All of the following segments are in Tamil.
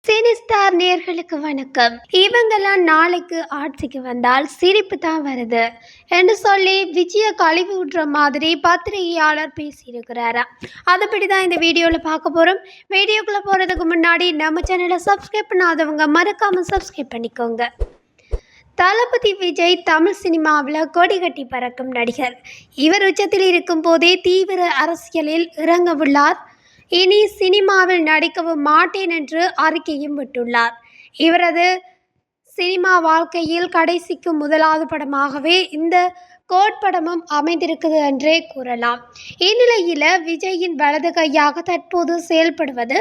சினி ஸ்டார் நேயர்களுக்கு வணக்கம். இவங்கெல்லாம் நாளைக்கு ஆட்சிக்கு வந்தால் சிரிப்பு தான் வருது என்று சொல்லி விஜய கழுவி விடுற மாதிரி பத்திரிகையாளர் பேசியிருக்கிறாரா. அதுபடி தான் இந்த வீடியோவில் பார்க்க போகிறோம். வீடியோக்குள்ளே போகிறதுக்கு முன்னாடி நம்ம சேனலை சப்ஸ்கிரைப் பண்ணாதவங்க மறக்காமல் சப்ஸ்கிரைப் பண்ணிக்கோங்க. தளபதி விஜய் தமிழ் சினிமாவில் கொடி கட்டி பறக்கும் நடிகர். இவர் உச்சத்தில் இருக்கும் போதே தீவிர அரசியலில் இறங்கவுள்ளார். இனி சினிமாவில் நடிக்கவும் மாட்டேன் என்று அறிக்கையும் விட்டுள்ளார். இவரது சினிமா வாழ்க்கையில் கடைசிக்கு முதலாவது படமாகவே இந்த கோட் படமும் அமைந்திருக்குது என்றே கூறலாம். இந்நிலையில் விஜயின் வலது கையாக தற்போது செயல்படுவது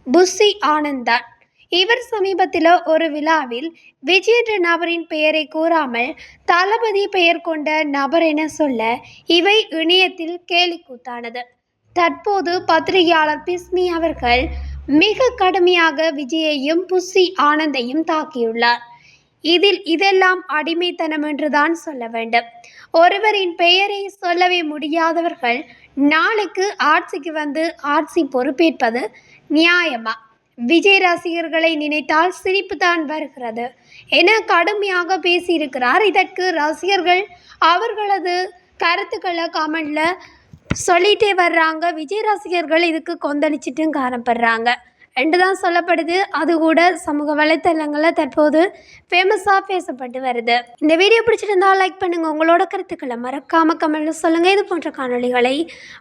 புஷி ஆனந்த் தான். இவர் சமீபத்தில் ஒரு விழாவில் விஜய் என்ற நபரின் பெயரை கூறாமல் தளபதி பெயர் கொண்ட நபர் என சொல்ல இவை இணையத்தில் கேலி கூத்தானது. தற்போது பத்திரிகையாளர் பிஸ்மி அவர்கள் மிக கடுமையாக விஜயையும் புஷி ஆனந்தையும் தாக்கியுள்ளார். இதெல்லாம் அடிமைத்தனம் என்றுதான் சொல்ல வேண்டும். ஒருவரின் பெயரை சொல்லவே முடியாதவர்கள் நாளைக்கு ஆட்சிக்கு வந்து ஆட்சி பொறுப்பேற்பது நியாயமா? விஜய் ரசிகர்களை நினைத்தால் சிரிப்பு தான் வருகிறது என கடுமையாக பேசியிருக்கிறார். இதற்கு ரசிகர்கள் அவர்களது கருத்துக்களை கமெண்ட்ல சொல்லிட்டே வர்றாங்க. விஜய் ரசிகர்கள் இதுக்கு கொந்தளிச்சிட்டும் காணப்படுறாங்க என்று தான் சொல்லப்படுது. அது கூட சமூக வலைத்தளங்களில் தற்போது ஃபேமஸாக பேசப்பட்டு வருது. இந்த வீடியோ பிடிச்சிருந்தா லைக் பண்ணுங்கள். உங்களோட கருத்துக்களை மறக்காமல் கமெண்ட்ல சொல்லுங்கள். இது போன்ற காணொலிகளை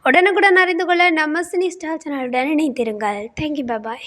உடனுக்குடன் அறிந்து கொள்ள நம்ம சினி ஸ்டார் சேனலுடன் இணைந்திருங்கள். தேங்க்யூ, பாய்.